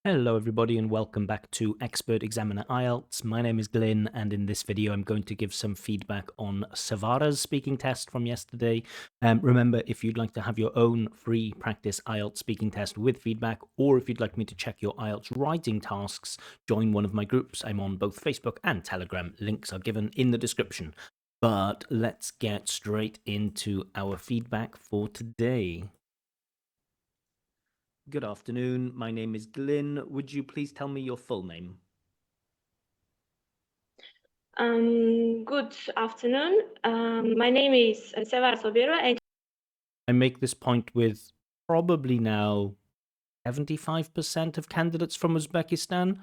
Hello everybody and welcome back to Expert Examiner IELTS. My name is Glyn and in this video I'm going to give some feedback on Sevara's speaking test from yesterday. Remember, if you'd like to have your own free practice IELTS speaking test with feedback, or if you'd like me to check your IELTS writing tasks, join one of my groups. I'm on both Facebook and Telegram. Links are given in the description. But let's get straight into our feedback for today. Good afternoon. My name is Glyn. Would you please tell me your full name? Good afternoon. My name is Sevara and I make this point with probably now 75% of candidates from Uzbekistan.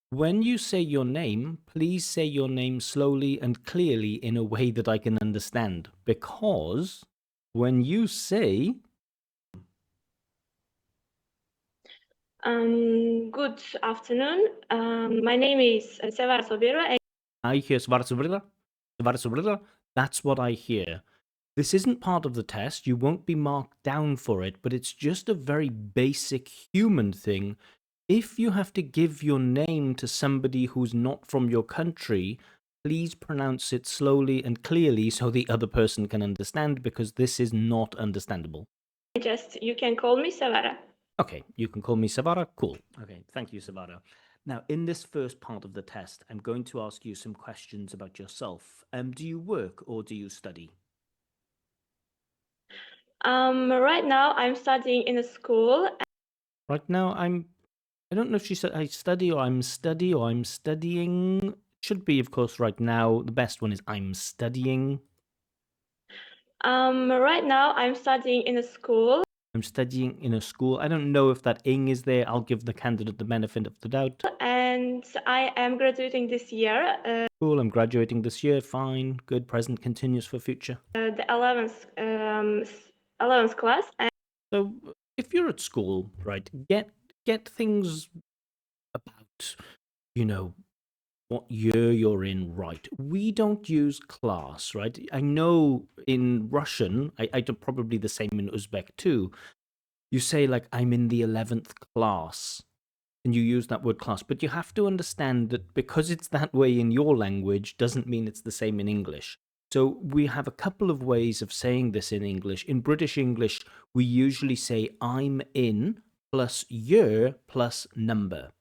When you say your name, please say your name slowly and clearly in a way that I can understand. Because when you say... Good afternoon. My name is Sevara. I hear Svartsubrilla, that's what I hear. This isn't part of the test. You won't be marked down for it, but it's just a very basic human thing. If you have to give your name to somebody who's not from your country, please pronounce it slowly and clearly so the other person can understand, because this is not understandable. You can call me Sevara. Okay, you can call me Sevara. Cool. Okay, thank you, Sevara. Now, in this first part of the test, I'm going to ask you some questions about yourself. Do you work or do you study? Right now I'm studying in a school. Right now, I don't know if she said I study or I'm studying. Should be, of course, right now. The best one is I'm studying. Right now I'm studying in a school. I'm studying in a school. I don't know if that ing is there. I'll give the candidate the benefit of the doubt. And I am graduating this year. Cool, I'm graduating this year. Fine, good. Present continuous for future. The 11th class. So if you're at school, right, get things about, you know, what year you're in right. We don't use class, right? I know in Russian, I do probably the same in Uzbek too. You say like, I'm in the 11th class, and you use that word class, but you have to understand that because it's that way in your language doesn't mean it's the same in English. So we have a couple of ways of saying this in English. In British English, we usually say I'm in plus year plus number.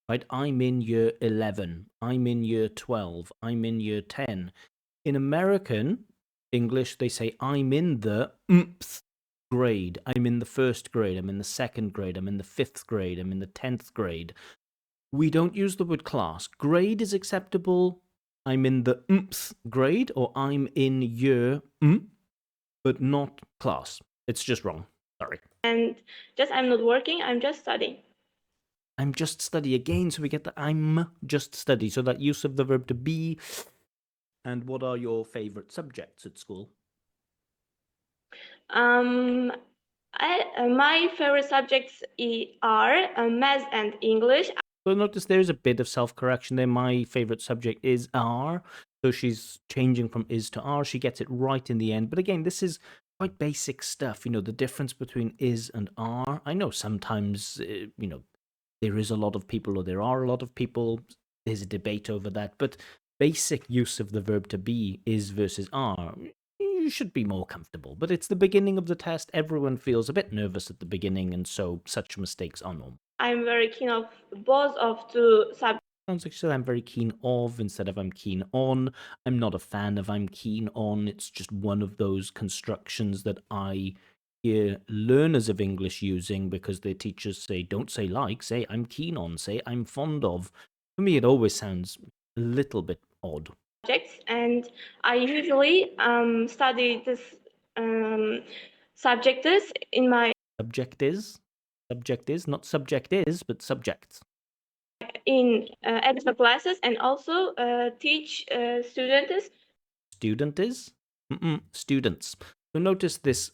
Right? I'm in year 11. I'm in year 12. I'm in year 10. In American English, they say I'm in the grade. I'm in the first grade. I'm in the second grade. I'm in the fifth grade. I'm in the 10th grade. We don't use the word class. Grade is acceptable. I'm in the grade, or I'm in year, but not class. It's just wrong. Sorry. And I'm not working, I'm just studying. I'm just study again, so we get the I'm just study. So that use of the verb to be. And what are your favorite subjects at school? My favorite subjects are math and English. So notice there's a bit of self-correction there. My favorite subject is R. So she's changing from is to R. She gets it right in the end. But again, this is quite basic stuff. You know, the difference between is and are. I know sometimes, you know, there is a lot of people, or there are a lot of people. There's a debate over that. But basic use of the verb to be, is versus are, you should be more comfortable. But it's the beginning of the test. Everyone feels a bit nervous at the beginning, and so such mistakes are normal. I'm very keen of both of two subjects. Sounds like I'm very keen of instead of I'm keen on. I'm not a fan of I'm keen on. It's just one of those constructions that I hear learners of English using because their teachers say, don't say like, say I'm keen on, say I'm fond of. For me, it always sounds a little bit odd. And I usually study this subjects in my subject is, not subject is, but subjects. In extra classes, and also teach students. Student is? Students. So notice this.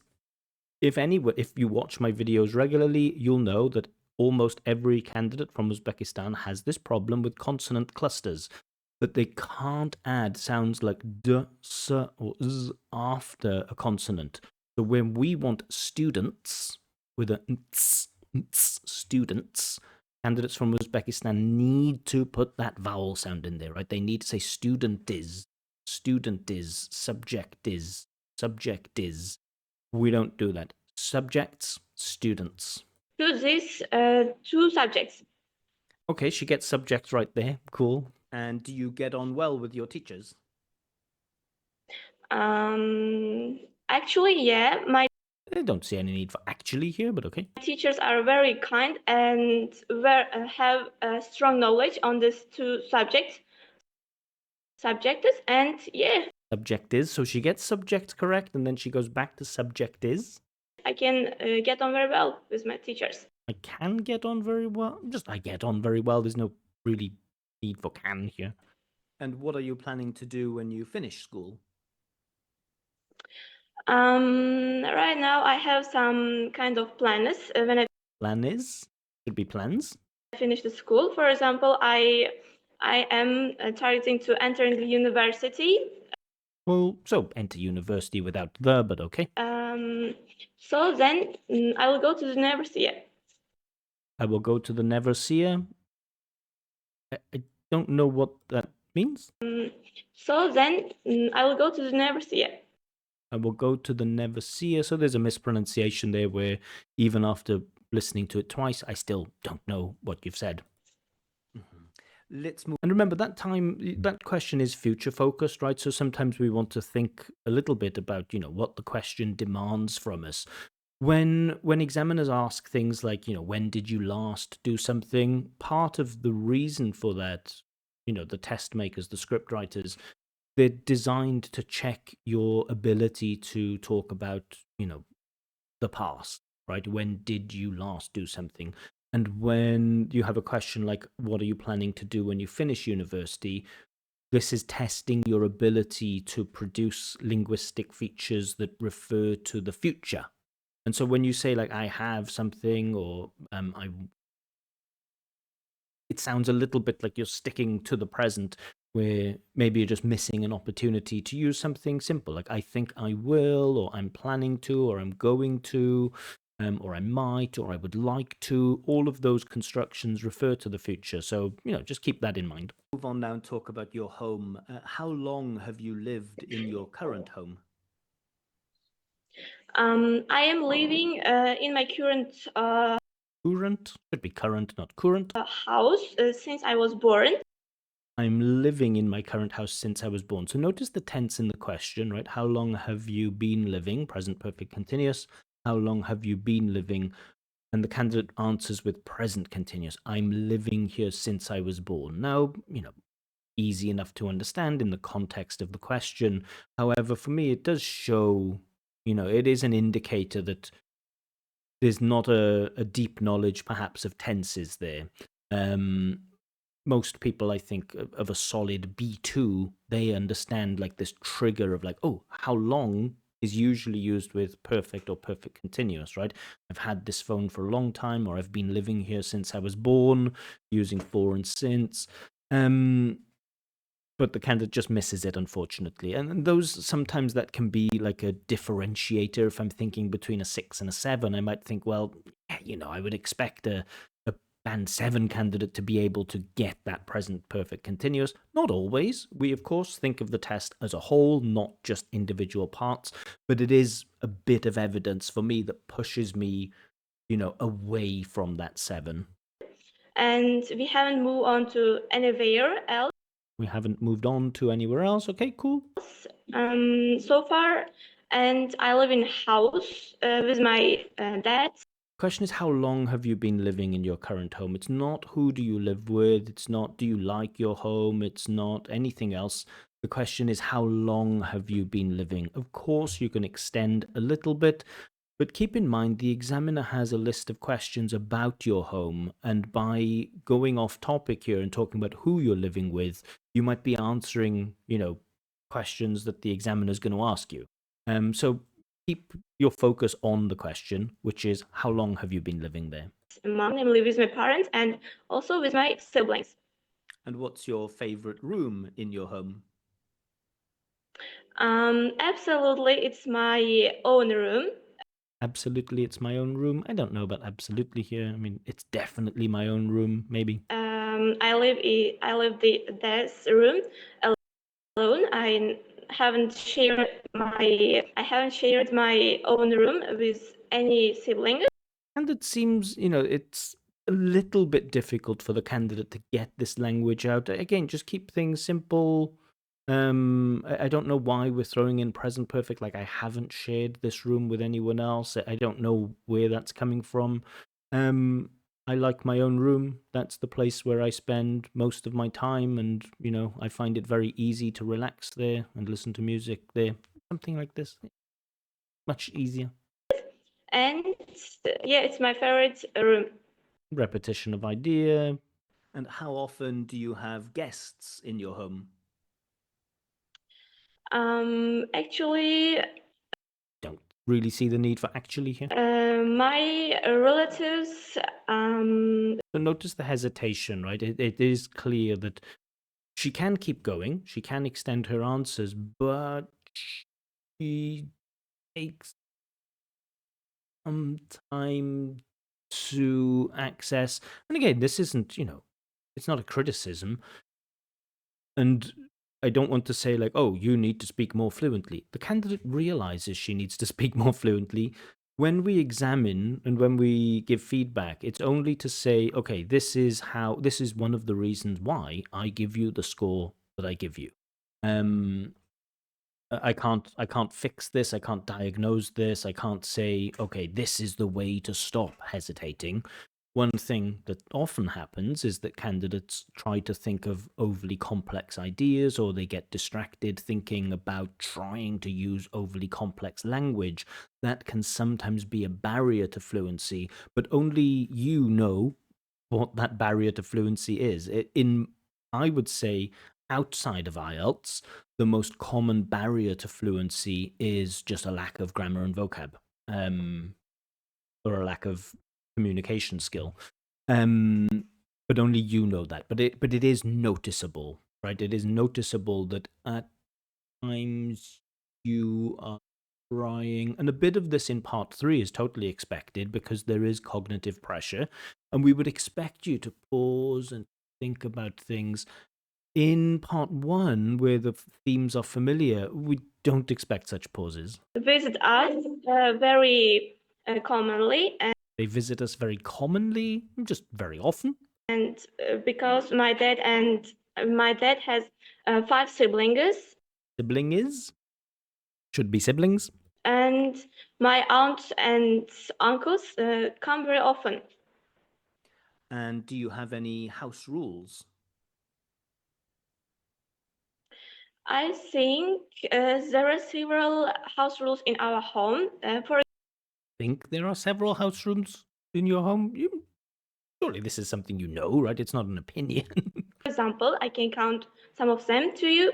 If you watch my videos regularly, you'll know that almost every candidate from Uzbekistan has this problem with consonant clusters, that they can't add sounds like d, s, or z after a consonant. So when we want students with a students, Candidates from Uzbekistan need to put that vowel sound in there, right? They need to say student is, subject is, subject is. We don't do that. Subjects, students. Choose these two subjects. Okay, she gets subjects right there. Cool. And do you get on well with your teachers? Actually, yeah, my I don't see any need for actually here, but okay. teachers are very kind and have a strong knowledge on these two subjects, and yeah, Subject is. So she gets subject correct, and then she goes back to subject is. I can get on very well with my teachers. I can get on very well. Just I get on very well. There's no really need for can here. And what are you planning to do when you finish school? Right now I have some kind of plans when I Plan is? Should be plans. finish the school. For example, I am targeting to enter the university. Well, so enter university without the, but okay. So then I will go to the university. I will go to the never see her. I don't know what that means. So then I will go to the university. I will go to the never see her. So there's a mispronunciation there where even after listening to it twice, I still don't know what you've said. Let's move. And remember that that question is future focused, right? So sometimes we want to think a little bit about, what the question demands from us. When examiners ask things like, when did you last do something, part of the reason for that, the test makers, the script writers, they're designed to check your ability to talk about, the past, right? When did you last do something? And when you have a question like, what are you planning to do when you finish university? This is testing your ability to produce linguistic features that refer to the future. And so when you say like, I have something, or it sounds a little bit like you're sticking to the present, where maybe you're just missing an opportunity to use something simple like I think I will, or I'm planning to, or I'm going to, or I might, or I would like to. All of those constructions refer to the future. So, just keep that in mind. Move on now and talk about your home. How long have you lived in your current home? I am living in my current Current? Should be current, not current. house since I was born. I'm living in my current house since I was born. So notice the tense in the question, right? How long have you been living? Present perfect continuous. How long have you been living? And the candidate answers with present continuous. I'm living here since I was born. Now, easy enough to understand in the context of the question. However, for me, it does show, it is an indicator that there's not a deep knowledge perhaps of tenses there. Most people, I think, of a solid B2, they understand like this trigger of like, oh, how long is usually used with perfect or perfect continuous, right? I've had this phone for a long time, or I've been living here since I was born, using for and since. But the candidate just misses it, unfortunately. And those, sometimes that can be like a differentiator. If I'm thinking between a 6 and a 7, I might think, well, I would expect a band 7 candidate to be able to get that present perfect continuous. Not always. We, of course, think of the test as a whole, not just individual parts, but it is a bit of evidence for me that pushes me, away from that 7. And we haven't moved on to anywhere else. We haven't moved on to anywhere else. Okay, cool. So far, and I live in a house with my dad. Question is, how long have you been living in your current home? It's not who do you live with, it's not do you like your home, it's not anything else. The question is, how long have you been living? Of course, you can extend a little bit, but keep in mind the examiner has a list of questions about your home, and by going off topic here and talking about who you're living with, you might be answering, questions that the examiner is going to ask you. So keep your focus on the question, which is how long have you been living there? Mom, I live with my parents and also with my siblings. And what's your favorite room in your home? Absolutely, it's my own room. Absolutely, it's my own room. I don't know about absolutely here. I mean, it's definitely my own room, maybe. I live this room alone. I haven't shared my own room with any sibling. And it seems, it's a little bit difficult for the candidate to get this language out. Again, just keep things simple. I don't know why we're throwing in present perfect. Like, I haven't shared this room with anyone else. I don't know where that's coming from. I like my own room. That's the place where I spend most of my time, and I find it very easy to relax there and listen to music there. Something like this, much easier. And yeah, it's my favorite room. Repetition of idea. And how often do you have guests in your home? Actually, Don't really see the need for actually here. my relatives, So notice the hesitation, right? It is clear that she can keep going, she can extend her answers, but she takes some time to access. And again, this isn't, it's not a criticism. And I don't want to say, like, oh, you need to speak more fluently. The candidate realizes she needs to speak more fluently. When we examine and when we give feedback, it's only to say, okay, this is one of the reasons why I give you the score that I give you. I can't fix this, I can't diagnose this, I can't say, okay, this is the way to stop hesitating. One thing that often happens is that candidates try to think of overly complex ideas, or they get distracted thinking about trying to use overly complex language. That can sometimes be a barrier to fluency, but only you know what that barrier to fluency is. I would say, outside of IELTS, the most common barrier to fluency is just a lack of grammar and vocab, or a lack of communication skill. But only you know that. But it is noticeable, right? It is noticeable that at times you are trying, and a bit of this in part 3 is totally expected because there is cognitive pressure, and we would expect you to pause and think about things. In part 1, where the themes are familiar, we don't expect such pauses. visit us very commonly, They visit us very commonly, just very often. and because my dad has 5 siblings, Sibling is, should be siblings. and my aunts and uncles come very often. And do you have any house rules? I think there are several house rules in our home. For Think there are several house rooms in your home? Surely this is something you know, right? It's not an opinion. example, I can count some of them to you.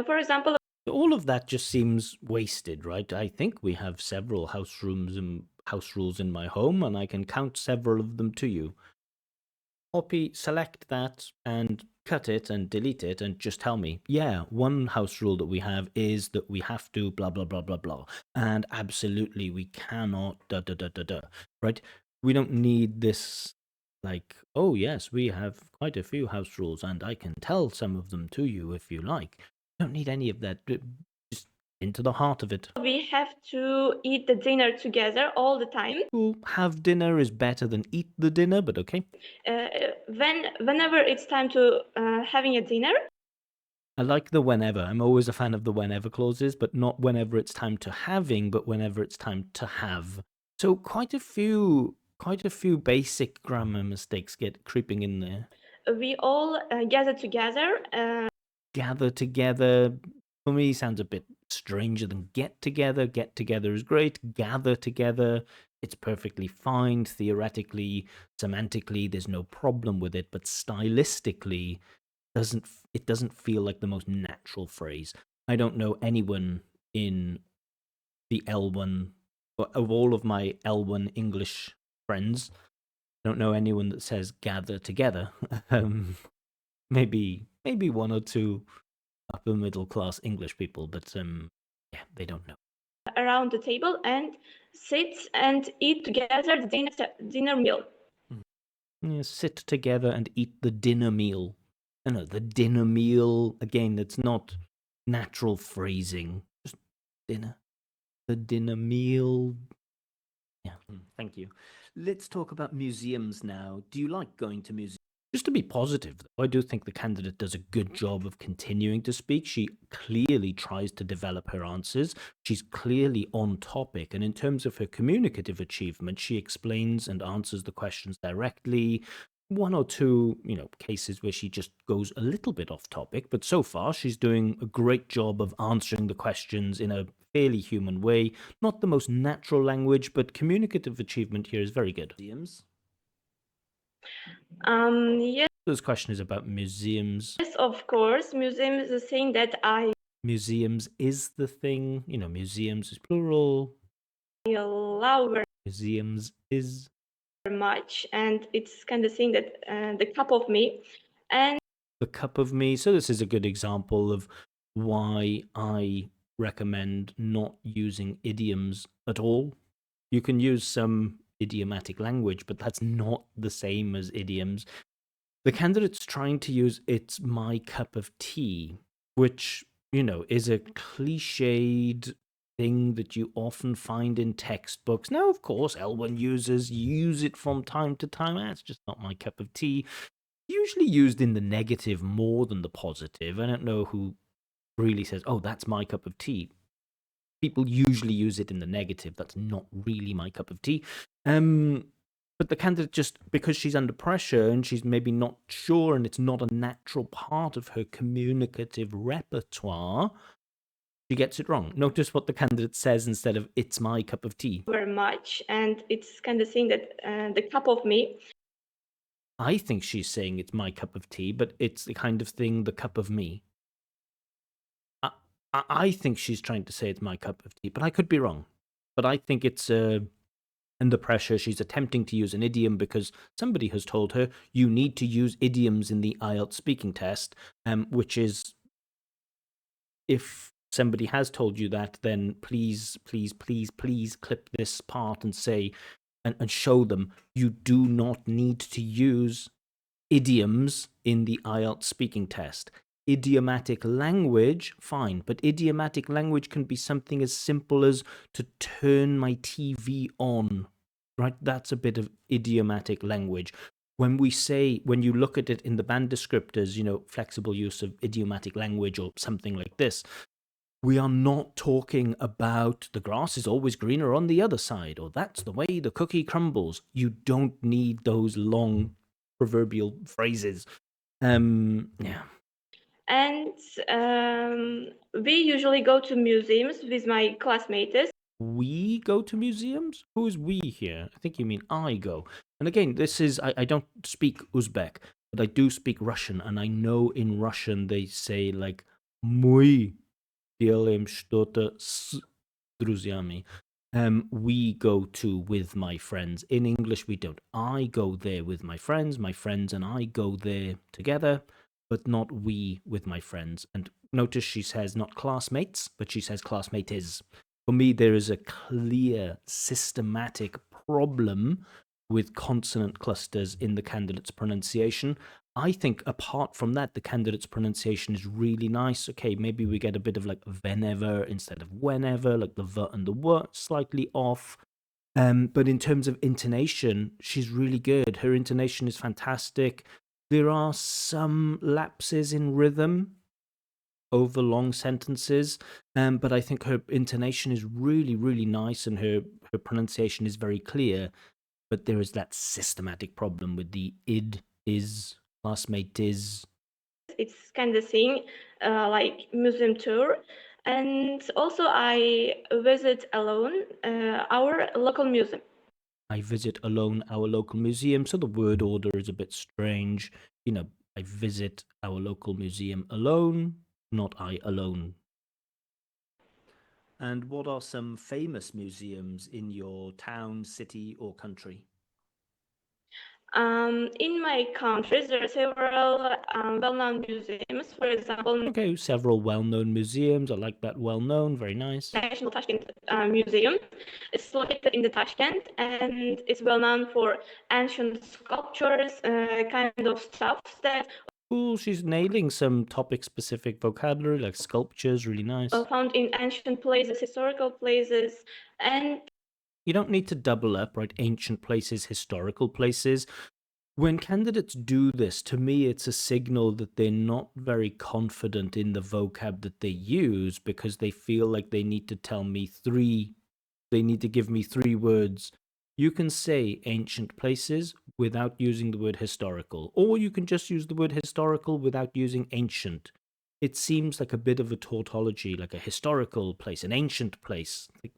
For example, All of that just seems wasted, right? I think we have several house rules in my home, and I can count several of them to you. Copy, select that, and cut it and delete it, and just tell me, yeah, one house rule that we have is that we have to blah blah blah blah blah, and absolutely we cannot da da da da da. Right? We don't need this, like, oh yes, we have quite a few house rules, and I can tell some of them to you if you like. Don't need any of that. Just into the heart of it. we have to eat the dinner together all the time. Cool. Have dinner is better than eat the dinner, but okay. Whenever it's time to having a dinner, I like the whenever. I'm always a fan of the whenever clauses, but not whenever it's time to having, but whenever it's time to have. So quite a few basic grammar mistakes get creeping in there. we all gather together. Gather together, for me, sounds a bit stranger than get together. Get together is great. Gather together, it's perfectly fine. Theoretically, semantically, there's no problem with it, but stylistically, it doesn't feel like the most natural phrase. I don't know anyone in the L1, of all of my L1 English friends. I don't know anyone that says gather together. Maybe one or two upper middle class English people, but yeah, they don't know. Around the table, and sit and eat together dinner meal. Yeah, sit together and eat the dinner meal. No, the dinner meal, again, that's not natural phrasing. Just dinner. The dinner meal. Yeah, thank you. Let's talk about museums now. Do you like going to museums? Just to be positive, though, I do think the candidate does a good job of continuing to speak. She clearly tries to develop her answers. She's clearly on topic. And in terms of her communicative achievement, she explains and answers the questions directly. One or two, cases where she just goes a little bit off topic, but so far she's doing a great job of answering the questions in a fairly human way. Not the most natural language, but communicative achievement here is very good. Museums? Yes, This question is about museums. of course. Museum is the thing that I Museums is the thing. Museums is plural. love very Museums is much, and it's kind of thing that the cup of me. And the cup of me. So this is a good example of why I recommend not using idioms at all. You can use some idiomatic language, but that's not the same as idioms. The candidate's trying to use "it's my cup of tea," which, is a cliched thing that you often find in textbooks. Now, of course, L1 users use it from time to time. It's just not my cup of tea. Usually used in the negative more than the positive. I don't know who really says, "Oh, that's my cup of tea." People usually use it in the negative. That's not really my cup of tea. But the candidate, just because she's under pressure and she's maybe not sure and it's not a natural part of her communicative repertoire, she gets it wrong. Notice what the candidate says instead of "it's my cup of tea." very much, and it's kind of thing that the cup of me. I think she's saying "it's my cup of tea," but it's the kind of thing, the cup of me. I think she's trying to say "it's my cup of tea," but I could be wrong. But I think it's under pressure. She's attempting to use an idiom because somebody has told her you need to use idioms in the IELTS speaking test, which is, if somebody has told you that, then please, please, please, please clip this part and say, and show them you do not need to use idioms in the IELTS speaking test. Idiomatic language, fine, but idiomatic language can be something as simple as to turn my TV on, right? That's a bit of idiomatic language. When you look at it in the band descriptors, flexible use of idiomatic language or something like this, we are not talking about the grass is always greener on the other side, or that's the way the cookie crumbles. You don't need those long proverbial phrases. Yeah. And we usually go to museums with my classmates. We go to museums? Who is we here? I think you mean I go. And again, this is, I don't speak Uzbek, but I do speak Russian, and I know in Russian they say like мы делаем что-то с друзьями. We go to with my friends. In English, we don't. I go there with my friends and I go there together, but not we with my friends. And notice she says not classmates, but she says classmates. For me, there is a clear, systematic problem with consonant clusters in the candidate's pronunciation. I think apart from that, the candidate's pronunciation is really nice. Okay, maybe we get a bit of like whenever instead of whenever, like the v and the w slightly off. But in terms of intonation, she's really good. Her intonation is fantastic. There are some lapses in rhythm over long sentences, but I think her intonation is really, really nice and her pronunciation is very clear. But there is that systematic problem with the id, is, classmate is. It's kind of thing like museum tour. And also I visit alone our local museum. I visit alone our local museum, so the word order is a bit strange. I visit our local museum alone, not I alone. And what are some famous museums in your town, city, or country? In my country, there are several well-known museums. For example, Okay, several well-known museums. I like that well-known. Very nice. National Tashkent Museum. It's located in the Tashkent, and it's well known for ancient sculptures, kind of stuff that Cool, she's nailing some topic-specific vocabulary, like sculptures, really nice. found in ancient places, historical places, and You don't need to double up, right? Ancient places, historical places. When candidates do this, to me, it's a signal that they're not very confident in the vocab that they use because they feel like they need to tell me they need to give me 3 words. You can say ancient places without using the word historical, or you can just use the word historical without using ancient. It seems like a bit of a tautology, like a historical place, an ancient place. Like,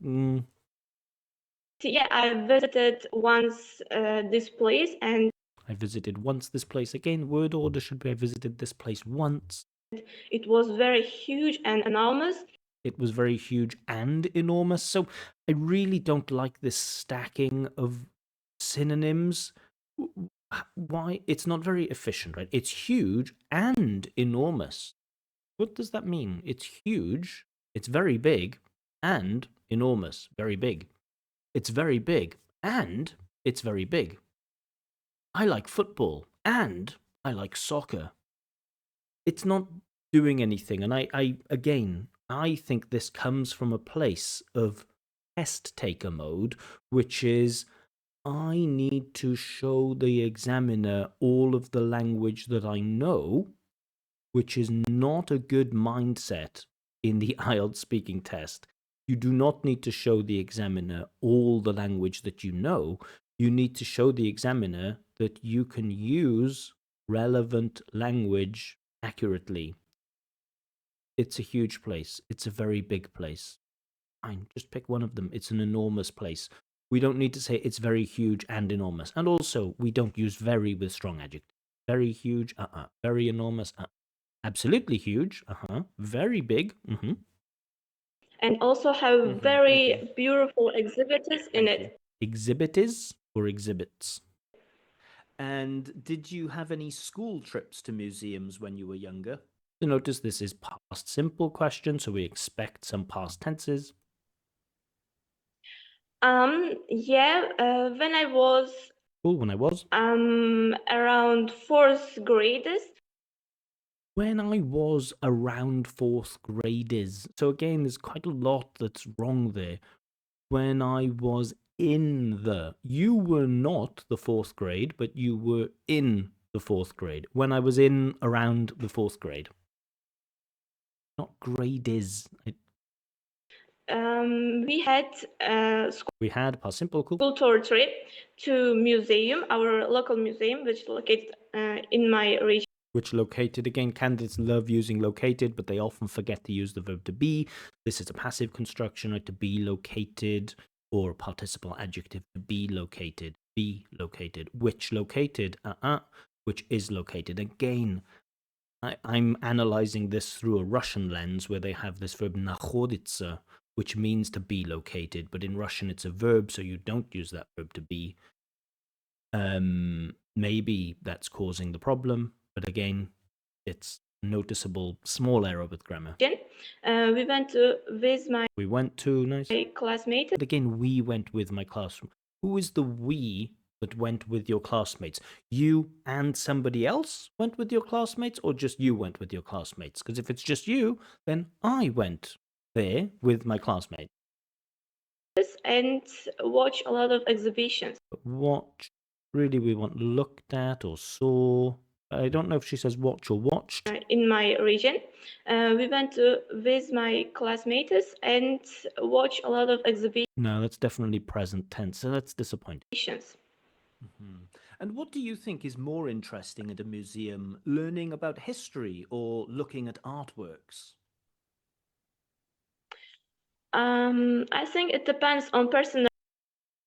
yeah, I visited once this place, and I visited once this place. Again, word order should be I visited this place once. it was very huge and enormous. It was very huge and enormous. So I really don't like this stacking of synonyms. Why? It's not very efficient, right? It's huge and enormous. What does that mean? It's huge, it's very big, and enormous, very big. It's very big, and it's very big. I like football, and I like soccer. It's not doing anything. And I think this comes from a place of test taker mode, which is I need to show the examiner all of the language that I know, which is not a good mindset in the IELTS speaking test. You do not need to show the examiner all the language that you know. You need to show the examiner that you can use relevant language accurately. It's a huge place. It's a very big place. Fine, just pick one of them. It's an enormous place. We don't need to say it's very huge and enormous. And also, we don't use very with strong adjective. Very huge, Very enormous, Absolutely huge, Very big, And also have Thank you. very beautiful exhibits in it. Exhibitors or exhibits? And did you have any school trips to museums when you were younger? So notice this is past simple question, so we expect some past tenses. Yeah, when I was Cool, when I was? around fourth grades. When I was around fourth graders. So again, there's quite a lot that's wrong there. When I was in the, you were not the fourth grade, but you were in the fourth grade. When I was in around the fourth grade. Not grades. We had We had past simple, cool. school tour trip to museum, our local museum, which is located in my region. Which located, again, candidates love using located, but they often forget to use the verb to be. This is a passive construction, right? To be located, or a participle adjective, to be located, which located, which is located. Again, I'm analyzing this through a Russian lens where they have this verb nachodится, which means to be located, but in Russian it's a verb, so you don't use that verb to be. Maybe that's causing the problem, but again, it's noticeable small error with grammar. We went with my Nice. classmate. But again, we went with my classroom. Who is the we that went with your classmates? You and somebody else went with your classmates, or just you went with your classmates? Because if it's just you, then I went there with my classmates. And watch a lot of exhibitions. But watch, really, we want looked at or saw. I don't know if she says watch or watched. In my region, we went with my classmates and watch a lot of exhibitions. No, that's definitely present tense, so that's disappointing. And what do you think is more interesting at a museum, learning about history or looking at artworks? I think it depends on person.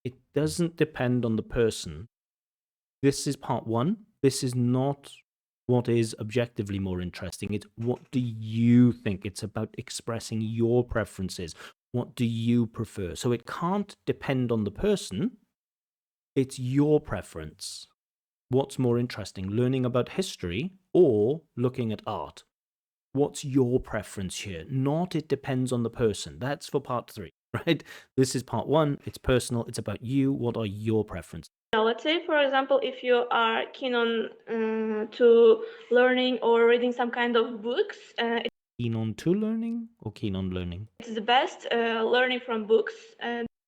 It doesn't depend on the person. This is part one. This is not what is objectively more interesting. It's what do you think? It's about expressing your preferences. What do you prefer? So it can't depend on the person. It's your preference. What's more interesting, learning about history or looking at art? What's your preference here? Not it depends on the person. That's for part 3, right? This is part 1. It's personal. It's about you. What are your preferences? Now, let's say, for example, if you are keen on to learning or reading some kind of books, Keen on to learning or keen on learning? it's the best learning from books.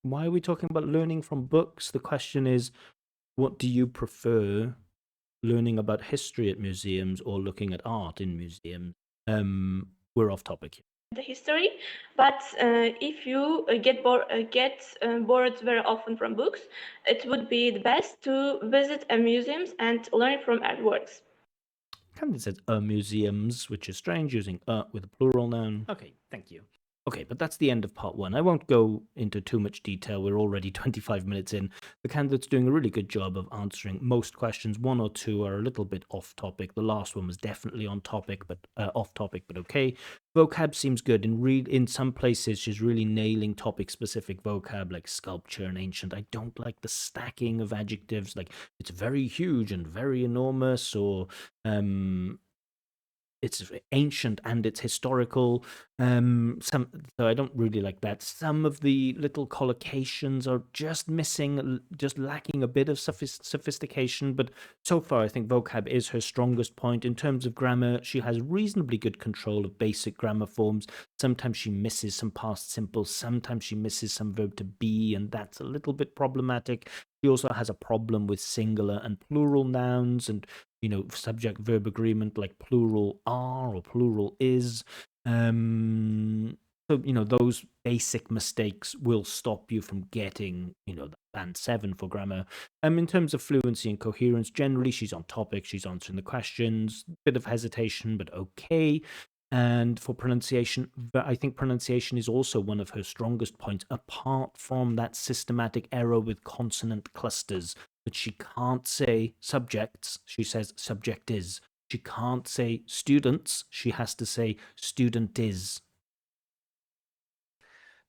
Why are we talking about learning from books? The question is, what do you prefer, learning about history at museums or looking at art in museums? We're off topic here. The history, but if you get bored very often from books, it would be the best to visit a museums and learn from artworks. Camden says museums, which is strange, using with a plural noun. Okay, thank you. Okay, but that's the end of part 1. I won't go into too much detail. We're already 25 minutes in. The candidate's doing a really good job of answering most questions. 1 or 2 are a little bit off topic. The last one was definitely on topic, but off topic, but okay. Vocab seems good. In some places, she's really nailing topic-specific vocab, like sculpture and ancient. I don't like the stacking of adjectives, like it's very huge and very enormous, or it's ancient and it's historical. So I don't really like that. Some of the little collocations are just missing, just lacking a bit of sophistication. But so far, I think vocab is her strongest point. In terms of grammar, she has reasonably good control of basic grammar forms. Sometimes she misses some past simple. Sometimes she misses some verb to be, and that's a little bit problematic. She also has a problem with singular and plural nouns, and subject verb agreement, like plural are or plural is. So those basic mistakes will stop you from getting the band 7 for grammar. In terms of fluency and coherence, generally she's on topic, she's answering the questions, bit of hesitation, but okay. And for pronunciation, I think pronunciation is also one of her strongest points, apart from that systematic error with consonant clusters, that she can't say subjects, she says subject is. She can't say students, she has to say student is.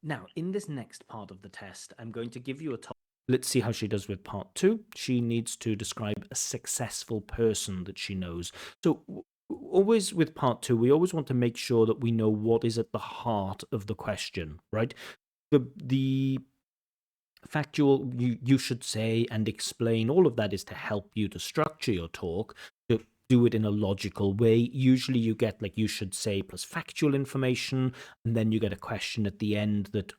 Now, in this next part of the test, I'm going to give you a topic. Let's see how she does with part 2. She needs to describe a successful person that she knows. So always with part 2, we always want to make sure that we know what is at the heart of the question, right? The factual, you should say and explain, all of that is to help you to structure your talk, to do it in a logical way. Usually you get like you should say plus factual information, and then you get a question at the end that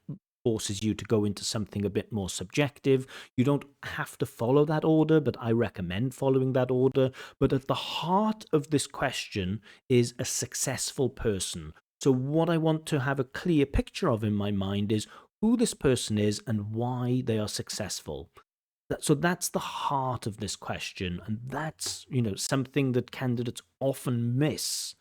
forces you to go into something a bit more subjective. You don't have to follow that order, but I recommend following that order. But at the heart of this question is a successful person. So what I want to have a clear picture of in my mind is who this person is and why they are successful. So that's the heart of this question, and that's something that candidates often miss.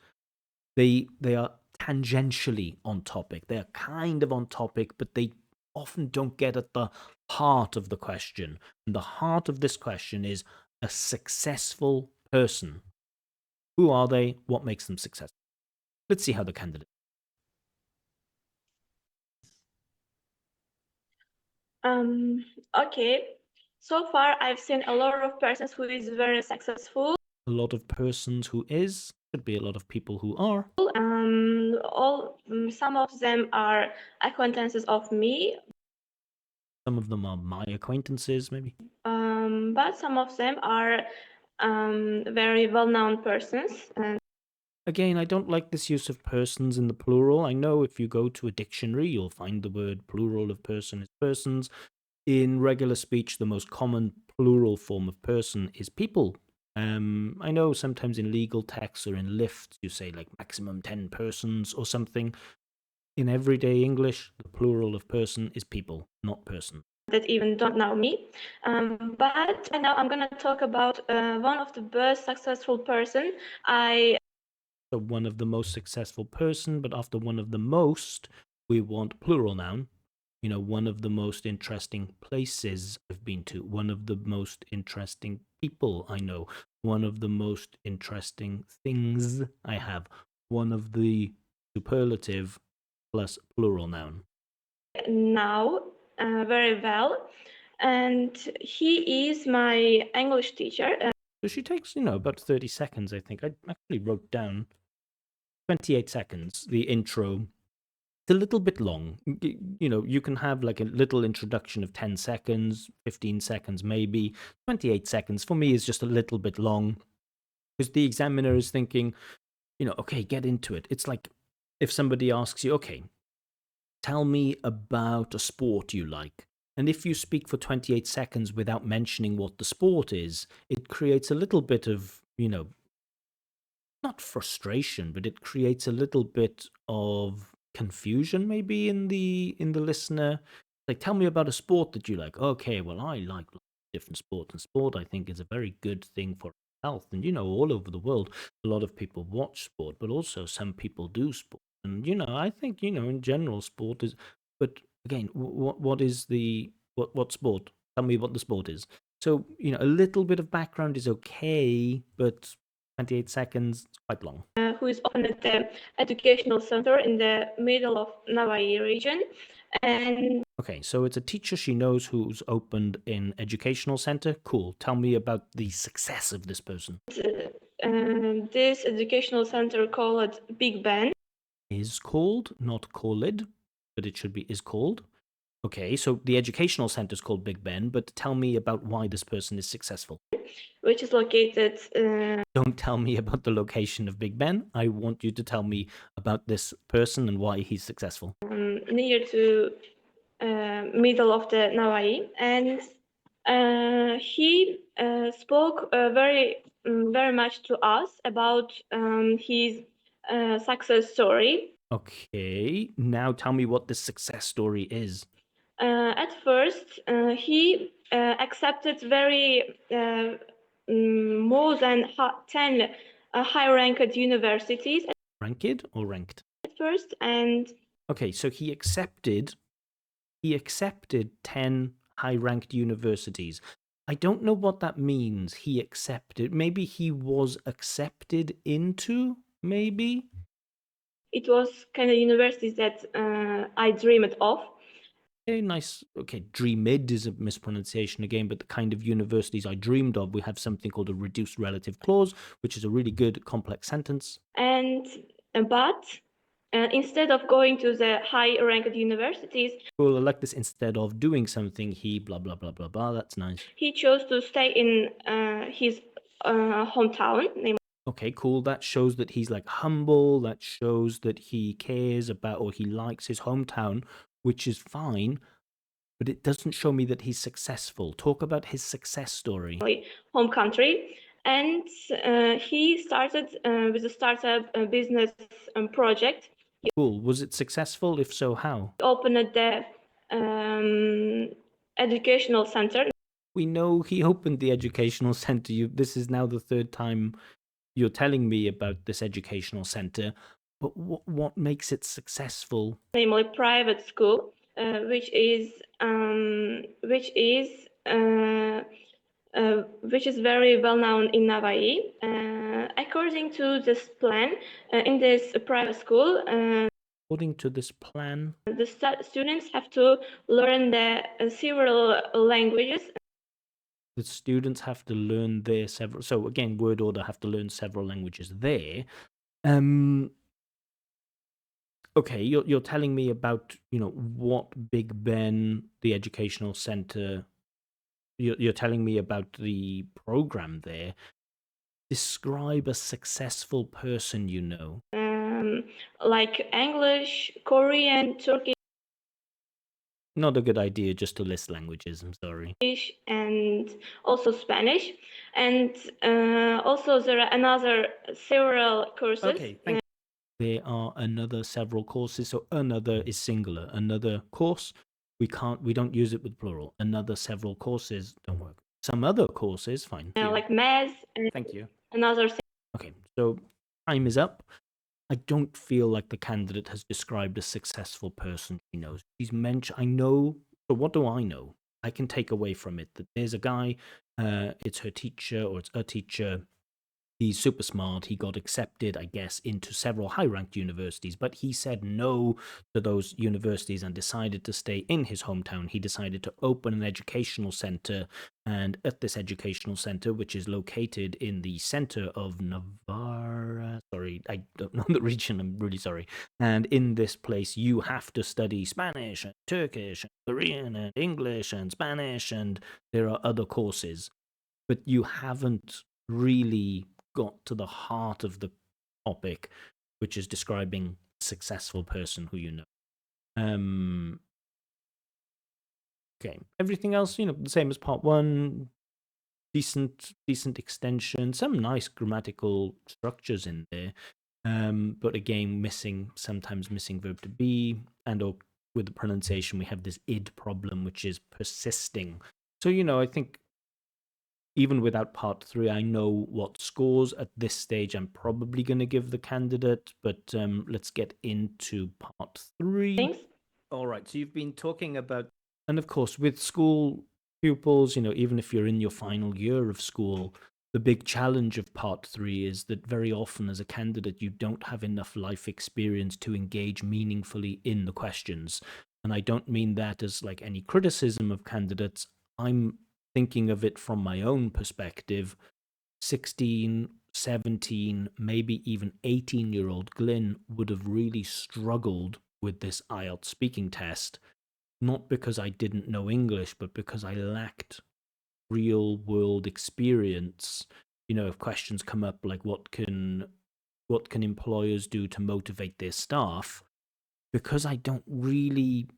They are tangentially on topic. They are kind of on topic, but they often don't get at the heart of the question. And the heart of this question is a successful person. Who are they? What makes them successful? Let's see how the candidate. Okay. So far, I've seen a lot of persons who is very successful. A lot of persons who is, could be a lot of people who are. Some of them are acquaintances of me. Some of them are my acquaintances, maybe. But some of them are very well-known persons. Again, I don't like this use of persons in the plural. I know if you go to a dictionary, you'll find the word plural of person is persons. In regular speech, the most common plural form of person is people. I know sometimes in legal texts or in lifts, you say like maximum 10 persons or something. In everyday English, the plural of person is people, not person. That even don't know me. But right now I'm going to talk about one of the best successful person. So one of the most successful person, but after one of the most, we want plural noun. One of the most interesting places I've been to, one of the most interesting people I know, one of the most interesting things I have, one of the superlative plus plural noun. Now, very well, and he is my English teacher. So she takes, about 30 seconds, I think. I actually wrote down 28 seconds, the intro. It's a little bit long. You can have like a little introduction of 10 seconds, 15 seconds, maybe. 28 seconds for me is just a little bit long because the examiner is thinking, okay, get into it. It's like if somebody asks you, okay, tell me about a sport you like. And if you speak for 28 seconds without mentioning what the sport is, it creates a little bit of, not frustration, but it creates a little bit of confusion maybe in the listener. Like, tell me about a sport that you like. Okay, well, I like different sports, and sport I think is a very good thing for health. And all over the world, a lot of people watch sport, but also some people do sport. And I think in general, sport is. But again, what is the what sport? Tell me what the sport is. So a little bit of background is okay, but 28 seconds, it's quite long. Who is often at the educational center in the middle of Navai region. And Okay, so it's a teacher she knows who's opened an educational center. Cool. Tell me about the success of this person. this educational center called Big Ben. Is called, not called, but it should be is called. Okay, so the educational center is called Big Ben, but tell me about why this person is successful. Which is located. Don't tell me about the location of Big Ben. I want you to tell me about this person and why he's successful. Near to middle of the Navai, and he spoke very much to us about his success story. Okay, now tell me what this success story is. At first, he accepted very more than 10 high-ranked universities Ranked or ranked? at first, and Okay, so he accepted 10 high-ranked universities. I don't know what that means. He accepted. Maybe he was accepted into, maybe? it was kind of universities that I dreamed of. Okay, nice. Okay, dreamed is a mispronunciation again, but the kind of universities I dreamed of, we have something called a reduced relative clause, which is a really good complex sentence. And but instead of going to the high-ranked universities, Cool, I like this. Instead of doing something, he blah, blah, blah, blah, blah. That's nice. he chose to stay in his hometown. Okay, cool. That shows that he's like humble. That shows that he cares about or he likes his hometown, which is fine. But it doesn't show me that he's successful. Talk about his success story. Home country, and he started with a startup business project. Cool. Was it successful? If so, how? He opened the educational center. We know he opened the educational center. This is now the third time you're telling me about this educational center. But what makes it successful? Namely private school, which is very well known in Navai. According to this plan, in this private school, According to this plan, the students have to learn the several languages. the students have to learn their several. So again, word order have to learn several languages there. Okay, you're telling me about what Big Ben, the educational center. You're telling me about the program there. Describe a successful person you know. Like English, Korean, Turkish, Not a good idea just to list languages. I'm sorry. and also Spanish. And also there are another several courses. Okay, thank you. There are another several courses. So another is singular. Another course. We don't use it with plural. Another several courses don't work. Some other courses, fine. Like math. And Thank you. another. Okay, so time is up. I don't feel like the candidate has described a successful person she knows. She's mentioned, I know, so what do I know? I can take away from it that there's a guy, it's her teacher or it's a teacher. He's super smart. He got accepted, I guess, into several high-ranked universities, but he said no to those universities and decided to stay in his hometown. He decided to open an educational center, and at this educational center, which is located in the center of Navarra, sorry, I don't know the region, I'm really sorry. And in this place, you have to study Spanish and Turkish and Korean and English and Spanish, and there are other courses, but you haven't really got to the heart of the topic, which is describing a successful person who you know. Okay, everything else, the same as part one. Decent extension, some nice grammatical structures in there. But again, sometimes missing verb to be, and with the pronunciation, we have this id problem, which is persisting. So, I think even without part three, I know what scores at this stage I'm probably going to give the candidate, but let's get into part three. Thanks. All right, so you've been talking about, and of course, with school pupils, even if you're in your final year of school, the big challenge of part three is that very often as a candidate, you don't have enough life experience to engage meaningfully in the questions. And I don't mean that as like any criticism of candidates. I'm thinking of it from my own perspective. 16, 17, maybe even 18-year-old Glyn would have really struggled with this IELTS speaking test, not because I didn't know English, but because I lacked real world experience. If questions come up like what can employers do to motivate their staff, because I don't really,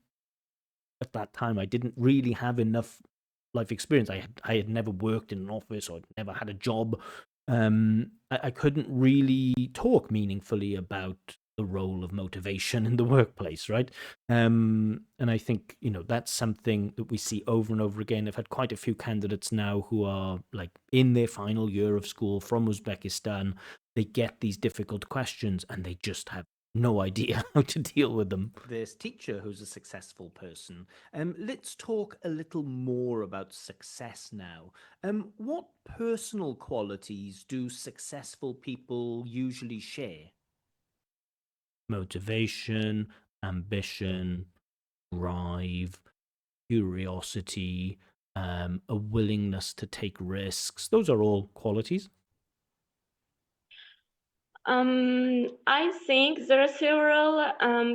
at that time, I didn't really have enough life experience. I had never worked in an office or never had a job. I couldn't really talk meaningfully about the role of motivation in the workplace, right? And I think that's something that we see over and over again. I've had quite a few candidates now who are like in their final year of school from Uzbekistan. They get these difficult questions and they just have no idea how to deal with them. This teacher who's a successful person. Let's talk a little more about success now. What personal qualities do successful people usually share? Motivation, ambition, drive, curiosity, a willingness to take risks. Those are all qualities. I think there are several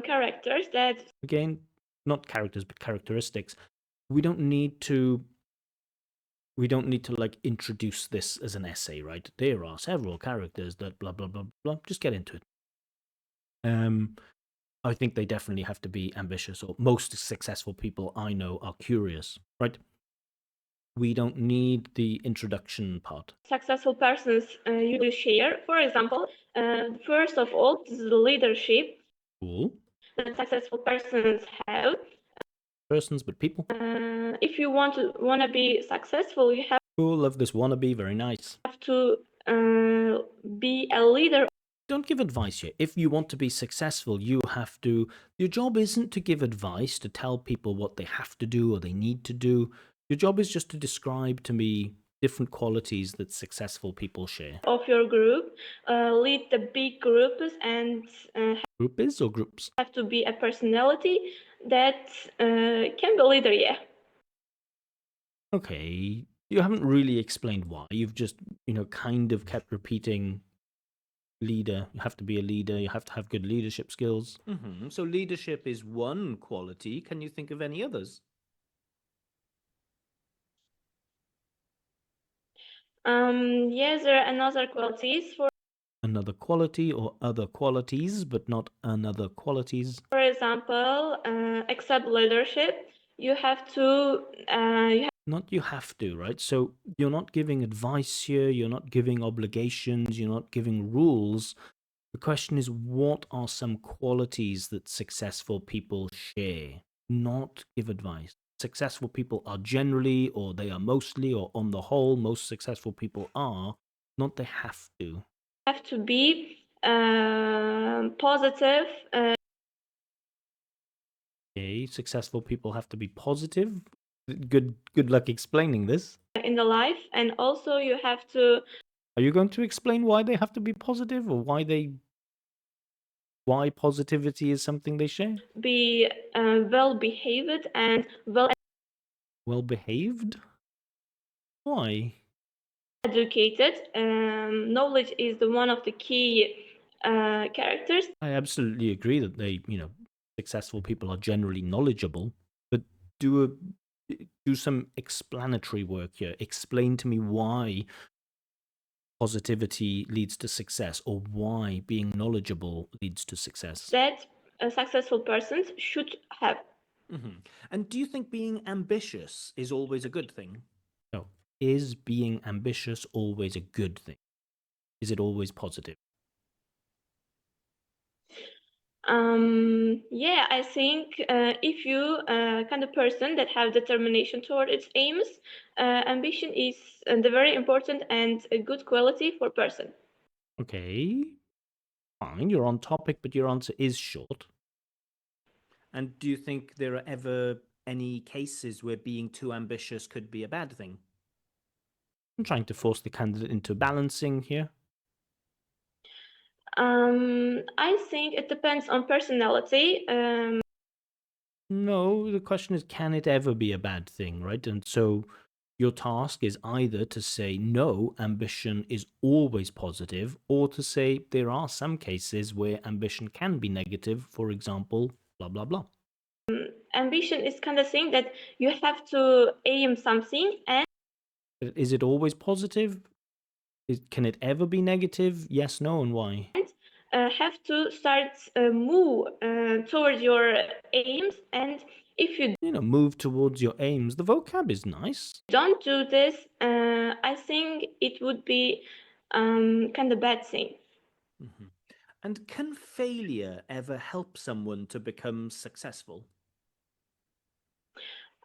characters that Again, not characters, but characteristics. We don't need to like introduce this as an essay, right? There are several characters that blah blah blah blah. Just get into it. I think they definitely have to be ambitious, or most successful people I know are curious, right? We don't need the introduction part. successful persons usually share. For example, first of all, this is the leadership Cool. that successful persons have. Persons, but people. If you want to be successful, you have Cool. Love this wannabe. Very nice. to be a leader. Don't give advice here. If you want to be successful, you have to. Your job isn't to give advice, to tell people what they have to do or they need to do. Your job is just to describe to me different qualities that successful people share. Of your group, lead the big groups, and Group is or groups? have to be a personality that can be a leader. Yeah. Okay. You haven't really explained why. You've just, kind of kept repeating leader. You have to be a leader. You have to have good leadership skills. So leadership is one quality. Can you think of any others? Yes, there are another qualities. Another quality or other qualities, but not another qualities. For example, accept leadership. You have to. Not you have to, right? So you're not giving advice here. You're not giving obligations. You're not giving rules. The question is, what are some qualities that successful people share? Not give advice. Successful people are generally, or they are mostly, or on the whole, most successful people are, not they have to. Have to be positive. Okay, successful people have to be positive. Good luck explaining this. In the life, and also you have to Are you going to explain why they have to be positive, or why positivity is something they share? Be well behaved and well Well behaved? Why? educated. Knowledge is the one of the key characters. I absolutely agree that successful people are generally knowledgeable, but do do some explanatory work here. Explain to me why positivity leads to success, or why being knowledgeable leads to success. That successful persons should have. And do you think being ambitious is always a good thing? No. Is being ambitious always a good thing? Is it always positive? Yeah, I think if you kind of person that have determination toward its aims, ambition is the very important and a good quality for person. Okay, fine, you're on topic, but your answer is short. And do you think there are ever any cases where being too ambitious could be a bad thing? I'm trying to force the candidate into balancing here. I think it depends on personality. No, the question is, can it ever be a bad thing, right? And so your task is either to say, no, ambition is always positive, or to say there are some cases where ambition can be negative, for example, blah, blah, blah. Ambition is kind of thing that you have to aim something and Is it always positive? Can it ever be negative? Yes, no, and why? have to start move towards your aims. And if you Move towards your aims. The vocab is nice. don't do this, I think it would be kind of bad thing. Mhm. And can failure ever help someone to become successful?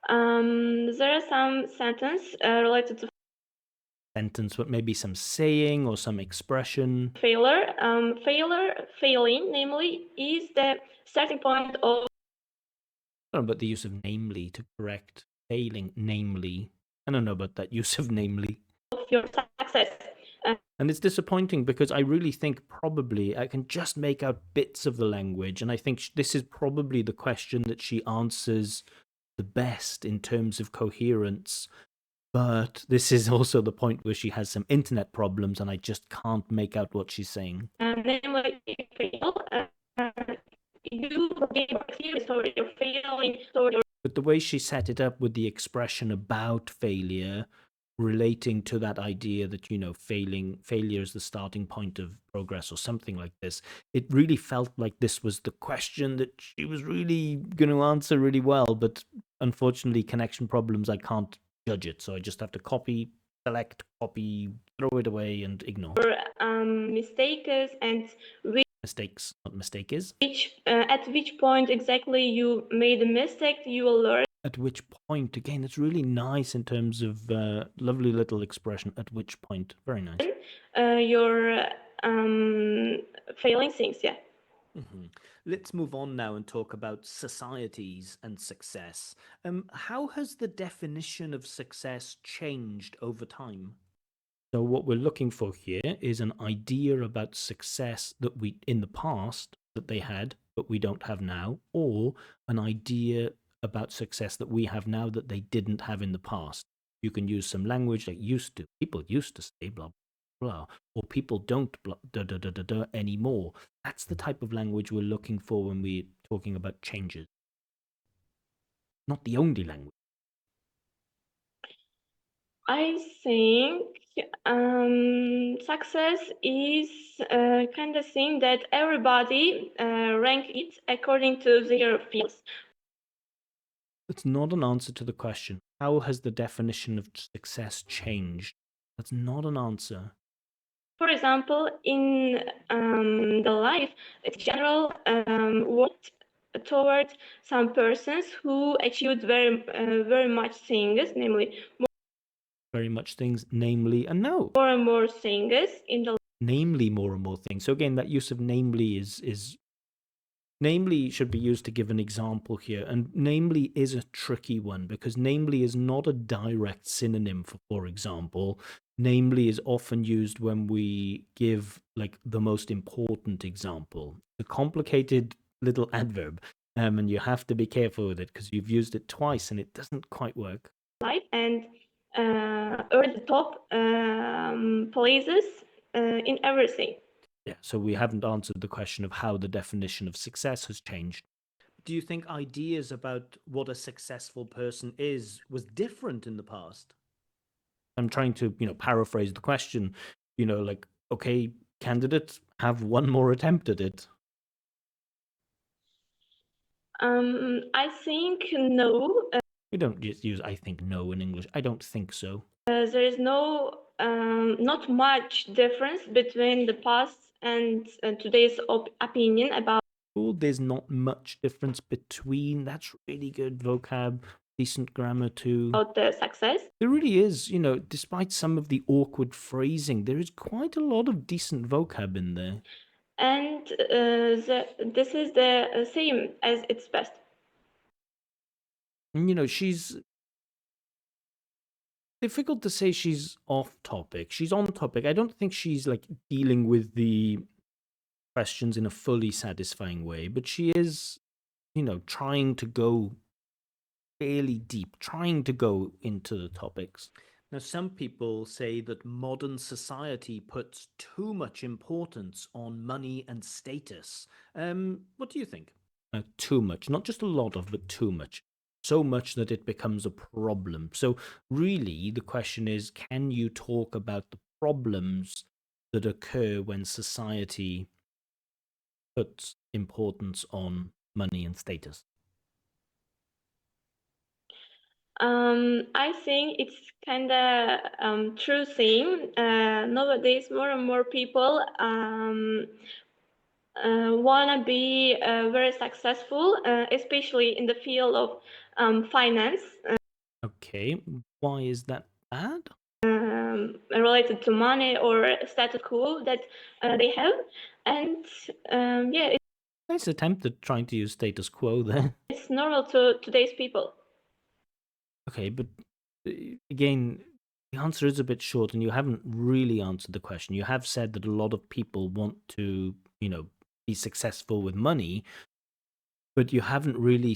There are some sentence related to Sentence, but maybe some saying or some expression. failure. Failing, namely, is the starting point of I don't know about the use of namely to correct failing, namely. I don't know about that use of namely. your success. And it's disappointing because I really think probably I can just make out bits of the language. And I think this is probably the question that she answers the best in terms of coherence. But this is also the point where she has some internet problems and I just can't make out what she's saying. Namely, if you fail, you gave a clear story. You're failing toward your But the way she set it up with the expression about failure, relating to that idea that, failure is the starting point of progress or something like this, it really felt like this was the question that she was really going to answer really well. But unfortunately, connection problems, I can't judge it. So I just have to copy, select, copy, throw it away, and ignore. mistakes and Mistakes, not mistake is. at which point exactly you made a mistake, you will learn. At which point, again, it's really nice in terms of lovely little expression. At which point, very nice. Your failing things, yeah. Let's move on now and talk about societies and success. How has the definition of success changed over time? So what we're looking for here is an idea about success that we in the past that they had but we don't have now, or an idea about success that we have now that they didn't have in the past. You can use some language like used to. People used to say blah blah, or people don't blah, da, da, da, da, da, anymore. That's the type of language we're looking for when we're talking about changes. Not the only language. I think success is kind of thing that everybody rank it according to their fields. It's not an answer to the question. How has the definition of success changed? That's not an answer. For example, in the life, it's general worked toward some persons who achieved very much things, namely Very much things, namely, and no. more and more things in the Namely, more and more things. So again, that use of namely is namely should be used to give an example here, and namely is a tricky one because namely is not a direct synonym for example. Namely is often used when we give like the most important example. A complicated little adverb, and you have to be careful with it because you've used it twice and it doesn't quite work. Life and earn the top places in everything. Yeah, so we haven't answered the question of how the definition of success has changed. Do you think ideas about what a successful person is was different in the past? I'm trying to, paraphrase the question, like, okay, candidates have one more attempt at it. I think no. We don't just use I think no in English. I don't think so. There is not much difference between the past and today's opinion about Well, there's not much difference between. That's really good vocab, decent grammar too. the success. There really is, despite some of the awkward phrasing, there is quite a lot of decent vocab in there. And this is the same as its best. And she's difficult to say she's off topic. She's on topic. I don't think she's like dealing with the questions in a fully satisfying way, but she is, trying to go fairly deep, trying to go into the topics. Now, some people say that modern society puts too much importance on money and status. What do you think? Too much, not just a lot of, but too much. So much that it becomes a problem. So, really, the question is, can you talk about the problems that occur when society puts importance on money and status? I think it's kind of true thing. Nowadays, more and more people want to be very successful, especially in the field of finance. Okay, why is that bad? Related to money or status quo that they have, and yeah, Nice attempt at trying to use status quo there. it's normal to today's people. Okay, but again, the answer is a bit short, and you haven't really answered the question. You have said that a lot of people want to, be successful with money, but you haven't really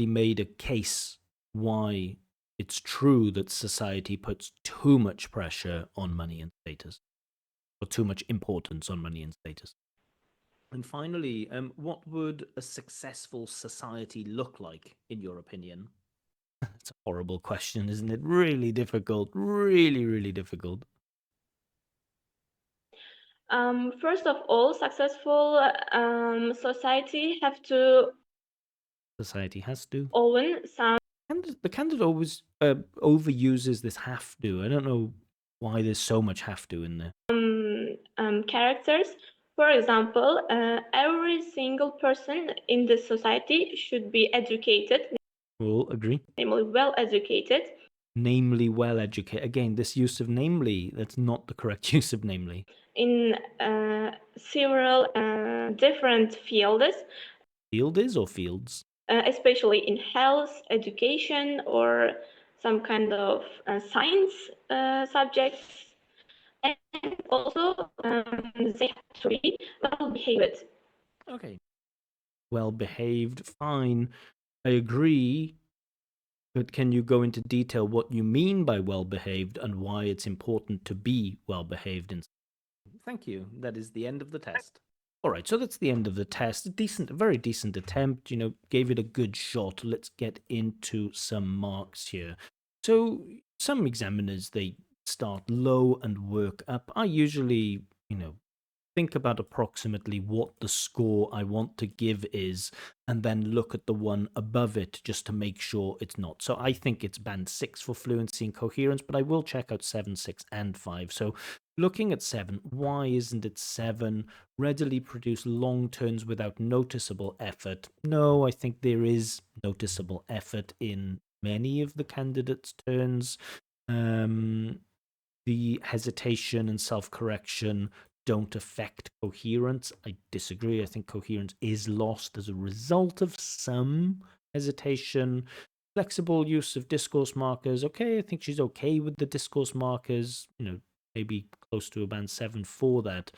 made a case why it's true that society puts too much pressure on money and status, or too much importance on money and status. And finally, what would a successful society look like, in your opinion? It's a horrible question, isn't it? Really difficult. Really, really difficult. First of all, successful society have to Society has to. own some And the candidate always overuses this have to. I don't know why there's so much have to in there. characters. For example, every single person in the society should be educated, Cool, agree. namely well educated, Namely, well educated. Again, this use of namely, that's not the correct use of namely. in several different fields, Field is or fields? especially in health, education, or some kind of science subjects. And also, they have to be well behaved. Okay. Well behaved, fine. I agree. But can you go into detail what you mean by well behaved and why it's important to be well behaved? Thank you. That is the end of the test. All right, so that's the end of the test. A very decent attempt. Gave it a good shot. Let's get into some marks here. So some examiners, they start low and work up. I usually, think about approximately what the score I want to give is, and then look at the one above it just to make sure it's not. So I think it's band 6 for fluency and coherence, but I will check out 7, 6, and 5. So looking at 7, why isn't it 7? Readily produce long turns without noticeable effort. No, I think there is noticeable effort in many of the candidates' turns. The hesitation and self-correction don't affect coherence. I disagree. I think coherence is lost as a result of some hesitation. Flexible use of discourse markers. Okay, I think she's okay with the discourse markers, maybe close to a band 7 for that.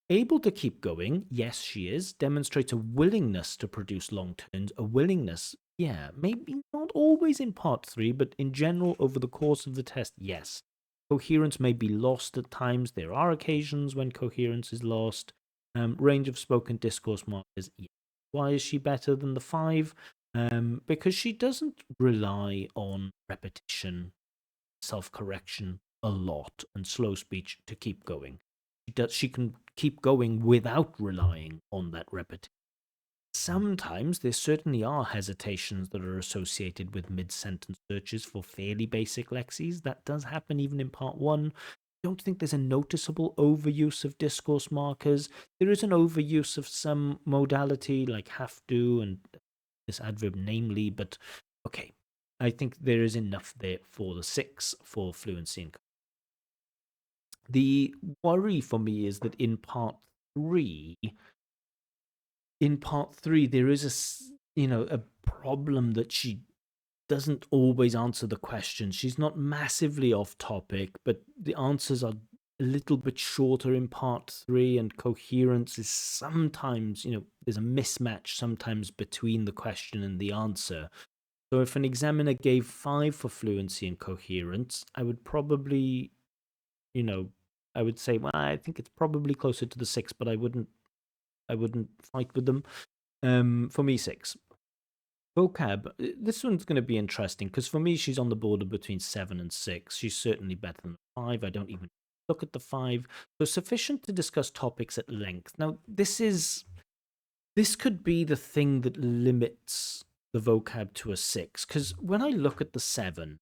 Able to keep going. Yes, she is. Demonstrates a willingness to produce long turns, a willingness. Yeah, maybe not always in part 3, but in general over the course of the test, yes. Coherence may be lost at times. There are occasions when coherence is lost. Range of spoken discourse markers. Yeah. Why is she better than the 5? Because she doesn't rely on repetition, self-correction a lot, and slow speech to keep going. She can keep going without relying on that repetition. Sometimes there certainly are hesitations that are associated with mid-sentence searches for fairly basic lexes. That does happen even in part 1. I don't think there's a noticeable overuse of discourse markers. There is an overuse of some modality like have to and this adverb namely, but okay. I think there is enough there for the 6 for fluency. The worry for me is that in part 3, there is a problem that she doesn't always answer the question. She's not massively off topic, but the answers are a little bit shorter in part 3, and coherence is sometimes, there's a mismatch sometimes between the question and the answer. So if an examiner gave 5 for fluency and coherence, I would probably, I would say, well, I think it's probably closer to the 6, but I wouldn't fight with them. For me, 6. Vocab, this one's going to be interesting because for me, she's on the border between 7 and 6. She's certainly better than 5. I don't even look at the 5. So sufficient to discuss topics at length. Now, this could be the thing that limits the vocab to a 6, because when I look at the 7,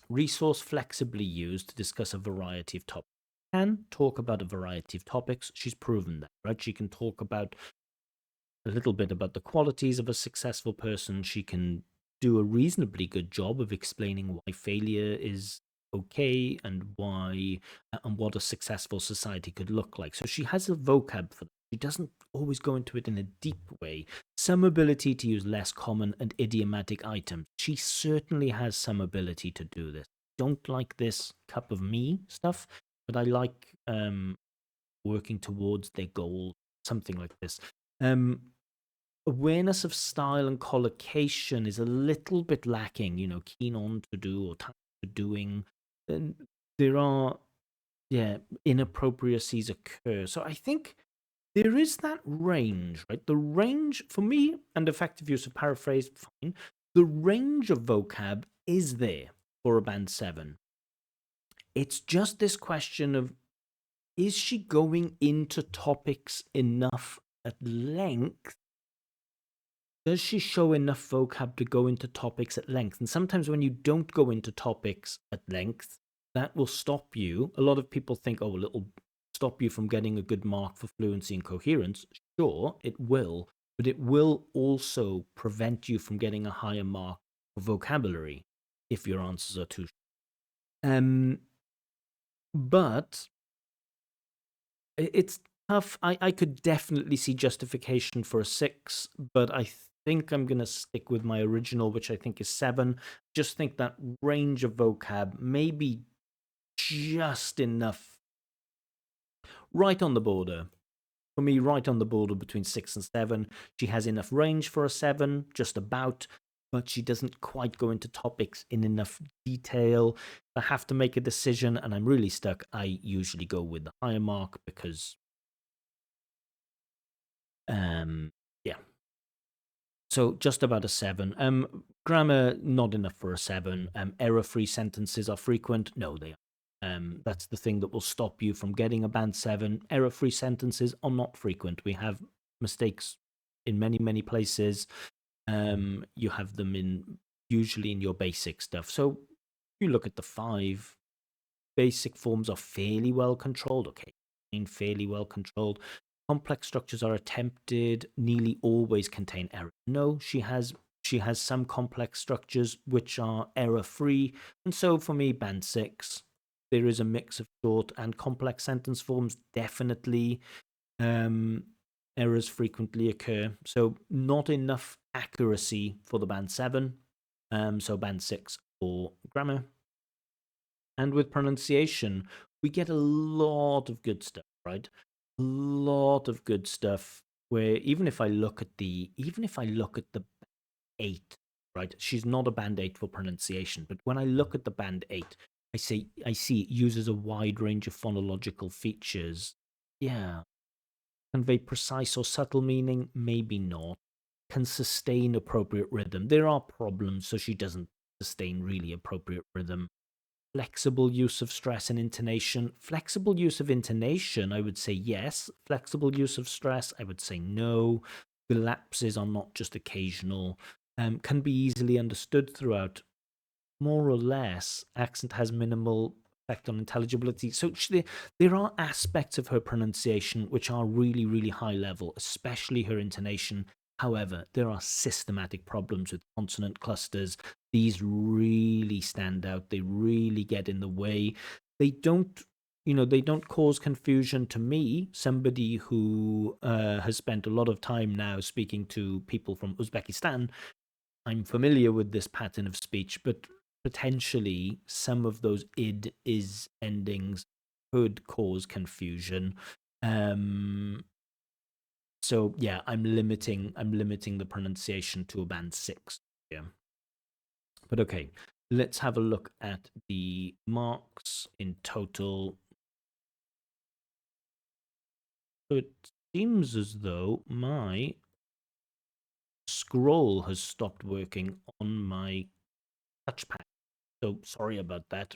resource flexibly used to discuss a variety of topics. Can talk about a variety of topics. She's proven that, right? She can talk about a little bit about the qualities of a successful person. She can do a reasonably good job of explaining why failure is okay and why and what a successful society could look like. So she has a vocab for that. She doesn't always go into it in a deep way. Some ability to use less common and idiomatic items. She certainly has some ability to do this. Don't like this cup of me stuff, but I like working towards their goal, something like this. Awareness of style and collocation is a little bit lacking, keen on to do or time to doing. And there are, inappropriacies occur. So I think there is that range, right? The range, for me, and effective use of paraphrase, fine. The range of vocab is there for a band 7. It's just this question of, is she going into topics enough at length? Does she show enough vocab to go into topics at length? And sometimes when you don't go into topics at length, that will stop you. A lot of people think, oh, it'll stop you from getting a good mark for fluency and coherence. Sure, it will, but it will also prevent you from getting a higher mark for vocabulary if your answers are too short. But it's tough. I could definitely see justification for a 6, but I think I'm going to stick with my original, which I think is 7. Just think that range of vocab may be just enough. Right on the border. For me, right on the border between 6 and 7. She has enough range for a 7, just about, but she doesn't quite go into topics in enough detail. I have to make a decision and I'm really stuck. I usually go with the higher mark because yeah. So just about a 7. Grammar, not enough for a 7. Error-free sentences are frequent. No, they aren't. That's the thing that will stop you from getting a band 7. Error-free sentences are not frequent. We have mistakes in many, many places. You have them usually in your basic stuff. So you look at the 5. Basic forms are fairly well controlled. Okay, fairly well controlled. Complex structures are attempted, nearly always contain error. No, she has some complex structures which are error-free, and so for me, band 6. There is a mix of short and complex sentence forms, definitely. Errors frequently occur, so not enough accuracy for the band 7. So band 6 for grammar. And with pronunciation, we get a lot of good stuff, right? A lot of good stuff where even if I look at the 8, right? She's not a band 8 for pronunciation, but when I look at the band 8, I see it uses a wide range of phonological features. Yeah. Convey precise or subtle meaning? Maybe not. Can sustain appropriate rhythm. There are problems, so she doesn't sustain really appropriate rhythm. Flexible use of stress and intonation. Flexible use of intonation, I would say yes. Flexible use of stress, I would say no. The lapses are not just occasional. Can be easily understood throughout. More or less, accent has minimal effect on intelligibility. So there are aspects of her pronunciation which are really, really high level, especially her intonation. However, there are systematic problems with consonant clusters. These really stand out. They really get in the way. They don't, they don't cause confusion to me, somebody who has spent a lot of time now speaking to people from Uzbekistan. I'm familiar with this pattern of speech, but potentially some of those id is endings could cause confusion. Um, so yeah, I'm limiting the pronunciation to a band 6. Yeah. But okay, let's have a look at the marks in total. So it seems as though my scroll has stopped working on my touchpad. So sorry about that.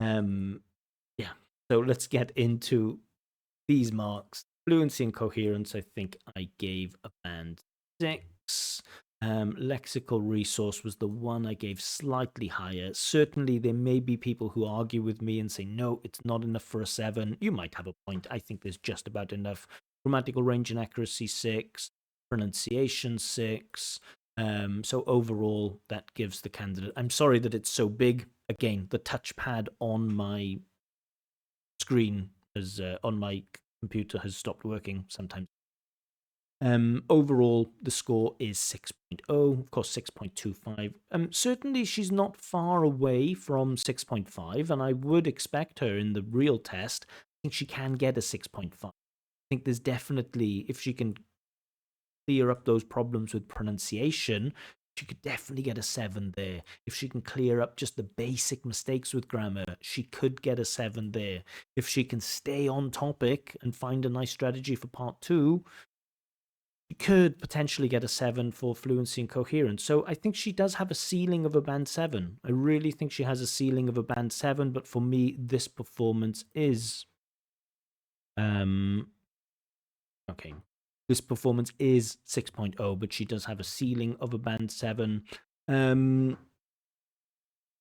Yeah. So let's get into these marks. Fluency and coherence, I think I gave a band 6. Lexical resource was the one I gave slightly higher. Certainly, there may be people who argue with me and say, no, it's not enough for a 7. You might have a point. I think there's just about enough. Grammatical range and accuracy, 6. Pronunciation, 6. So overall, that gives the candidate. I'm sorry that it's so big. Again, the touchpad on my screen on my computer has stopped working sometimes. Overall, the score is 6.0, of course 6.25. Certainly she's not far away from 6.5, and I would expect her in the real test. I think she can get a 6.5. I think there's definitely, if she can clear up those problems with pronunciation, she could definitely get a 7 there. If she can clear up just the basic mistakes with grammar, she could get a 7 there. If she can stay on topic and find a nice strategy for part 2, she could potentially get a 7 for fluency and coherence. So I think she does have a ceiling of a band 7. I really think she has a ceiling of a band 7, but for me, this performance is okay. This performance is 6.0, but she does have a ceiling of a band 7.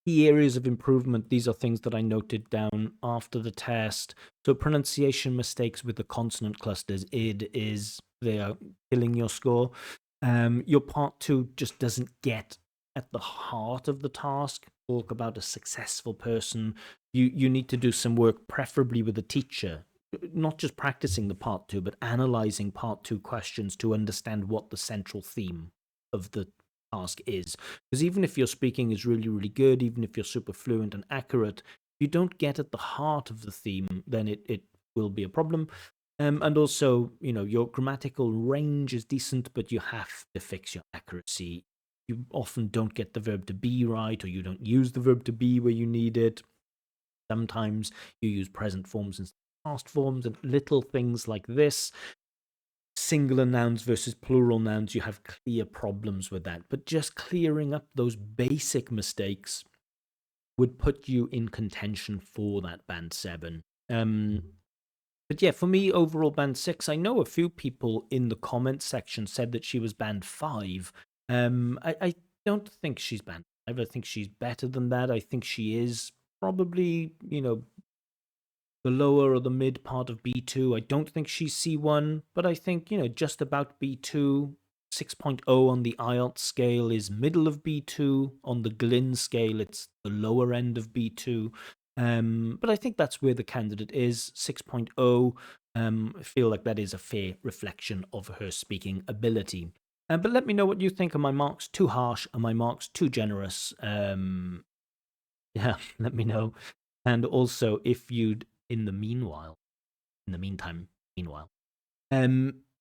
Key areas of improvement, these are things that I noted down after the test. So pronunciation mistakes with the consonant clusters, they are killing your score. Your part 2 just doesn't get at the heart of the task. Talk about a successful person. You need to do some work, preferably with a teacher, not just practicing the part 2, but analyzing part 2 questions to understand what the central theme of the task is. Because even if your speaking is really, really good, even if you're super fluent and accurate, if you don't get at the heart of the theme, then it will be a problem. And also, your grammatical range is decent, but you have to fix your accuracy. You often don't get the verb to be right, or you don't use the verb to be where you need it. Sometimes you use present forms instead of past forms, and little things like this. Singular nouns versus plural nouns, you have clear problems with that. But just clearing up those basic mistakes would put you in contention for that band 7. But yeah, for me, overall band 6, I know a few people in the comments section said that she was band 5. I don't think she's band 5. I think she's better than that. I think she is probably, the lower or the mid part of B2. I don't think she's C1, but I think, just about B2. 6.0 on the IELTS scale is middle of B2. On the Glynn scale, it's the lower end of B2. But I think that's where the candidate is, 6.0. I feel like that is a fair reflection of her speaking ability. But let me know what you think. Are my marks too harsh? Are my marks too generous? Yeah, let me know. And also, if you'd, in the meanwhile, in the meantime, meanwhile,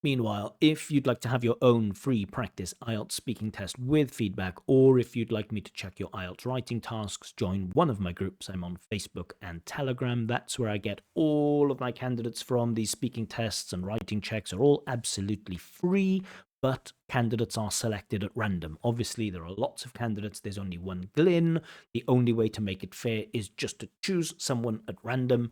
meanwhile, if you'd like to have your own free practice IELTS speaking test with feedback, or if you'd like me to check your IELTS writing tasks, join one of my groups. I'm on Facebook and Telegram. That's where I get all of my candidates from. These speaking tests and writing checks are all absolutely free, but candidates are selected at random. Obviously, there are lots of candidates. There's only one Glyn. The only way to make it fair is just to choose someone at random.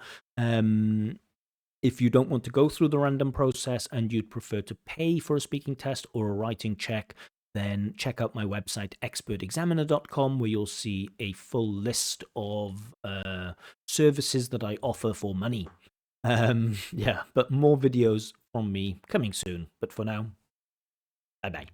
If you don't want to go through the random process and you'd prefer to pay for a speaking test or a writing check, then check out my website, expertexaminer.com, where you'll see a full list of services that I offer for money. Yeah, but more videos from me coming soon. But for now, bye-bye.